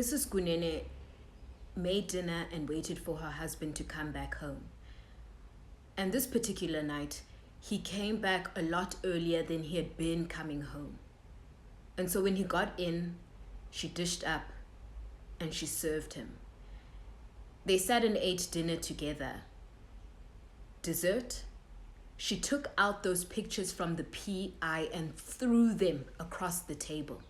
Mrs. Kunene made dinner and waited for her husband to come back home. And this particular night, he came back a lot earlier than he had been coming home. And so when he got in, she dished up and she served him. They sat and ate dinner together. Dessert? She took out those pictures from the PI and threw them across the table.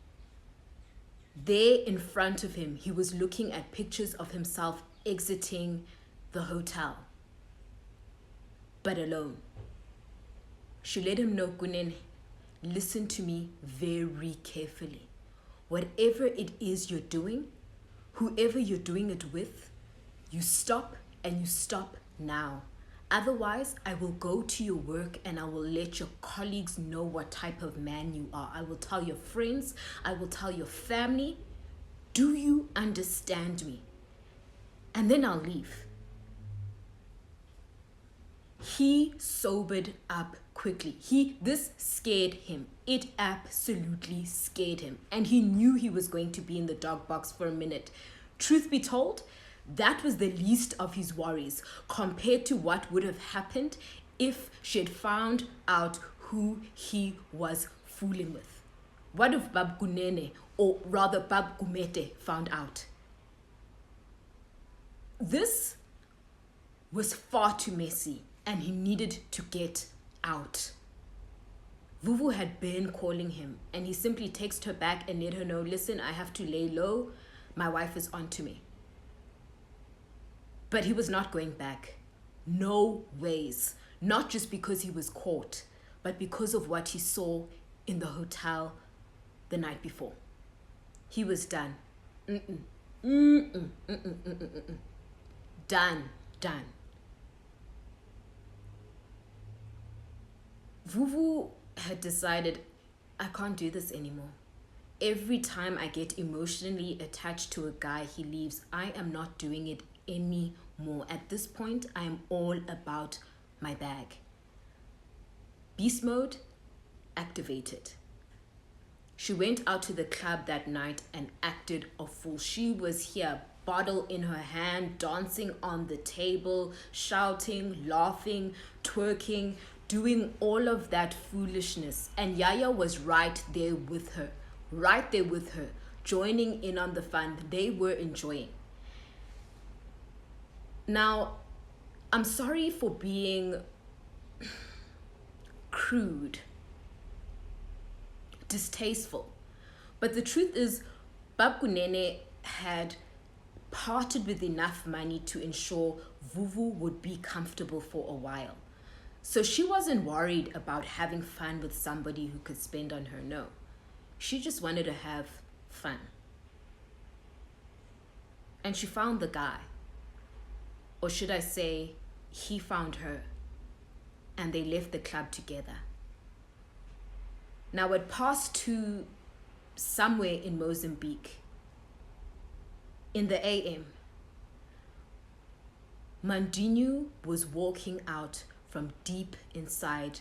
There in front of him, he was looking at pictures of himself exiting the hotel, but alone. She let him know, Kunene, listen to me very carefully. Whatever it is you're doing, whoever you're doing it with, you stop and you stop now. Otherwise, I will go to your work and I will let your colleagues know what type of man you are. I will tell your friends, I will tell your family. Do you understand me? And then I'll leave. He sobered up quickly. This scared him. It absolutely scared him. And he knew he was going to be in the dog box for a minute. Truth be told, that was the least of his worries compared to what would have happened if she had found out who he was fooling with. What if Bab Kunene, or rather Bab Kumete, found out? This was far too messy and he needed to get out. Vuvu had been calling him and he simply texted her back and let her know, listen, I have to lay low. My wife is onto me. But he was not going back. No ways. Not just because he was caught, but because of what he saw in the hotel the night before. He was done. Done. Vuvu had decided, I can't do this anymore. Every time I get emotionally attached to a guy he leaves, I am not doing it anymore. At this point, I am all about my bag. Beast mode activated. She went out to the club that night and acted a fool. She was here, bottle in her hand, dancing on the table, shouting, laughing, twerking, doing all of that foolishness. And Yaya was right there with her, joining in on the fun. They were enjoying. Now, I'm sorry for being crude, distasteful, but the truth is, Bab Kunene had parted with enough money to ensure Vuvu would be comfortable for a while. So she wasn't worried about having fun with somebody who could spend on her. No, she just wanted to have fun. And she found the guy. Or should I say, he found her, and they left the club together. Now at past 2 somewhere in Mozambique, in the AM, Mandu was walking out from deep inside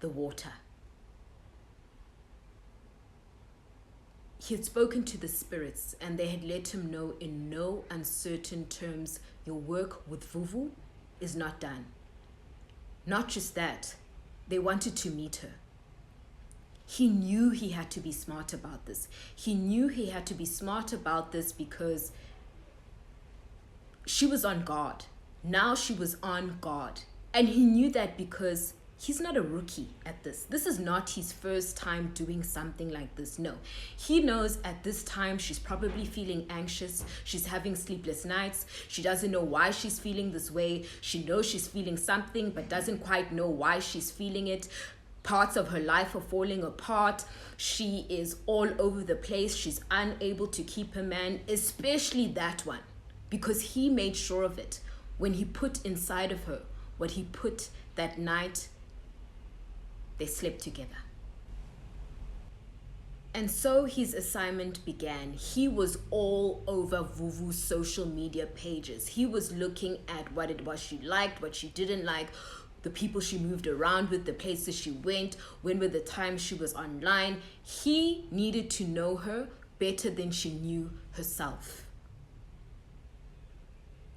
the water. He had spoken to the spirits and they had let him know in no uncertain terms, your work with Vuvu is not done. Not just that, they wanted to meet her. He knew he had to be smart about this. He knew he had to be smart about this because she was on guard. Now she was on guard. And he knew that because he's not a rookie at this. This is not his first time doing something like this. No, he knows at this time she's probably feeling anxious. She's having sleepless nights. She doesn't know why she's feeling this way. She knows she's feeling something, but doesn't quite know why she's feeling it. Parts of her life are falling apart. She is all over the place. She's unable to keep her man, especially that one, because he made sure of it when he put inside of her what he put that night. They slept together. And so his assignment began. He was all over Vuvu's social media pages. He was looking at what it was she liked, what she didn't like, the people she moved around with, the places she went, when were the times she was online. He needed to know her better than she knew herself.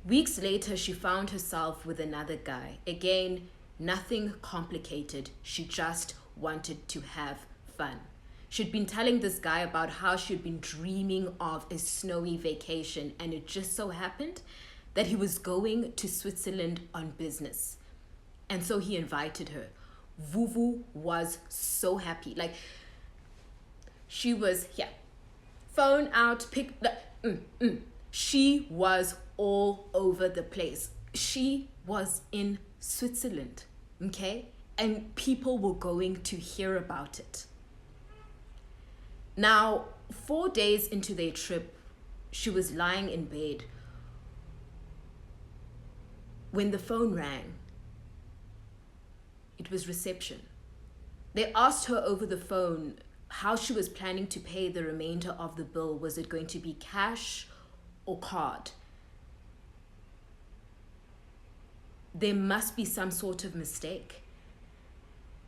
Weeks later, she found herself with another guy. Again, nothing complicated. She just wanted to have fun. She'd been telling this guy about how she'd been dreaming of a snowy vacation, and it just so happened that he was going to Switzerland on business. And so he invited her. Vuvu was so happy. Like, she was, phone out, She was all over the place. She was in Switzerland, okay? And people were going to hear about it. Now, 4 days into their trip, she was lying in bed when the phone rang. It was reception. They asked her over the phone how she was planning to pay the remainder of the bill. Was it going to be cash or card? There must be some sort of mistake.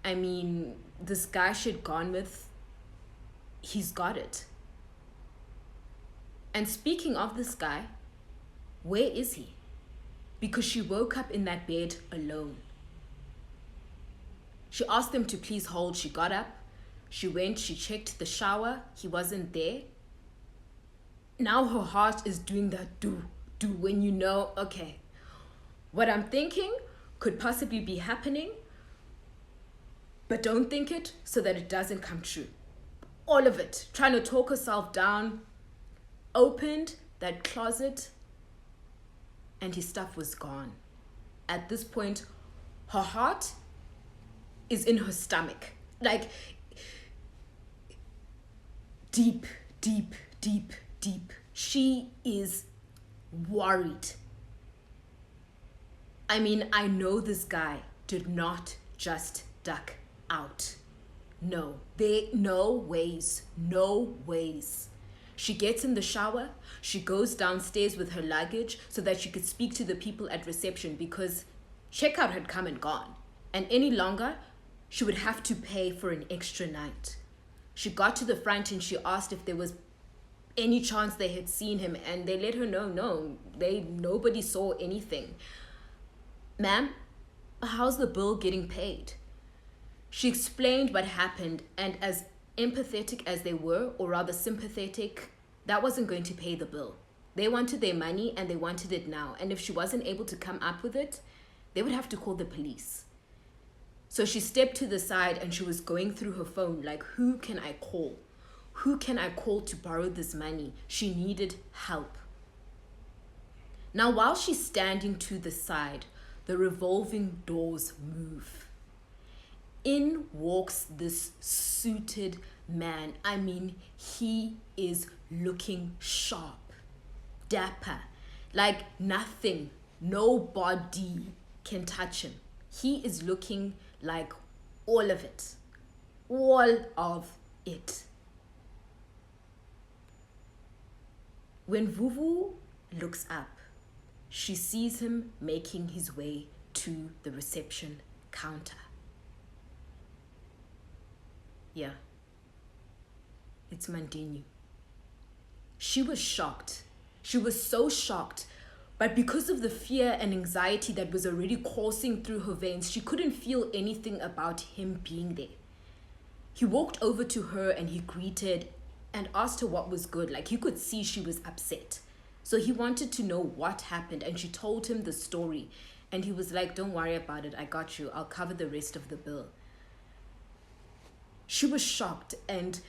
I mean, this guy she'd gone with, he's got it. And speaking of this guy, where is he? Because she woke up in that bed alone. She asked them to please hold. She got up. She went, she checked the shower. He wasn't there. Now her heart is doing that do when you know, okay, what I'm thinking could possibly be happening, but don't think it so that it doesn't come true. All of it, trying to talk herself down, opened that closet, and his stuff was gone. At this point, her heart is in her stomach. Like, deep. She is worried. I mean, I know this guy did not just duck out. No ways. She gets in the shower. She goes downstairs with her luggage so that she could speak to the people at reception, because checkout had come and gone. And any longer, she would have to pay for an extra night. She got to the front and she asked if there was any chance they had seen him, and they let her know, nobody saw anything. Ma'am, how's the bill getting paid? She explained what happened, and as empathetic as they were, or rather sympathetic, that wasn't going to pay the bill. They wanted their money and they wanted it now. And if she wasn't able to come up with it, they would have to call the police. So she stepped to the side and she was going through her phone like, who can I call? Who can I call to borrow this money? She needed help. Now, while she's standing to the side, the revolving doors move. In walks this suited man. I mean, he is looking sharp, dapper, like nothing, nobody can touch him. He is looking like all of it. When Vuvu looks up, she sees him making his way to the reception counter. Yeah, it's Mandu. She was shocked. She was so shocked. But because of the fear and anxiety that was already coursing through her veins, she couldn't feel anything about him being there. He walked over to her and he greeted and asked her what was good. Like, you could see she was upset. So he wanted to know what happened, and she told him the story. And he was like, don't worry about it. I got you. I'll cover the rest of the bill. She was shocked and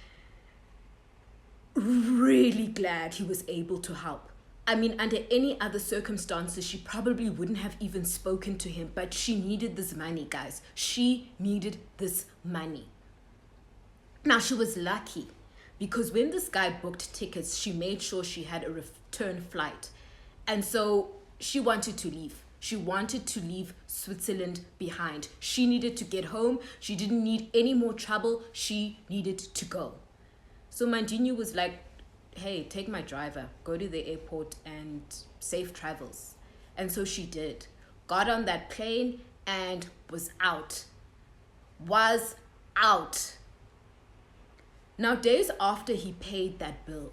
really glad he was able to help. I mean, under any other circumstances, she probably wouldn't have even spoken to him, but she needed this money, guys. She needed this money. Now, she was lucky because when this guy booked tickets, she made sure she had a return flight. And so she wanted to leave. She wanted to leave Switzerland behind. She needed to get home. She didn't need any more trouble. She needed to go. So Mandu was like, hey, take my driver, go to the airport and safe travels. And so she did. Got on that plane and was out. Now, days after he paid that bill,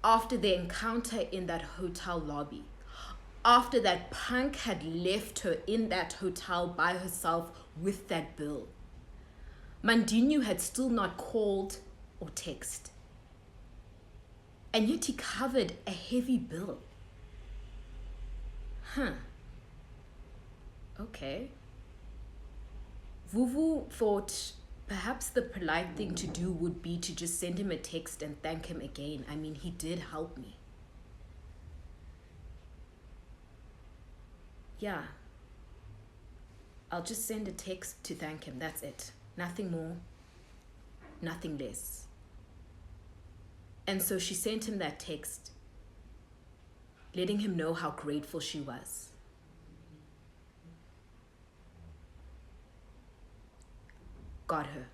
after their encounter in that hotel lobby, after that punk had left her in that hotel by herself with that bill, Mandinho had still not called or texted. And yet he covered a heavy bill. Okay. Vuvu thought perhaps the polite thing to do would be to just send him a text and thank him again. I mean, he did help me. Yeah. I'll just send a text to thank him. That's it. Nothing more, nothing less. And so she sent him that text, letting him know how grateful she was. Got her.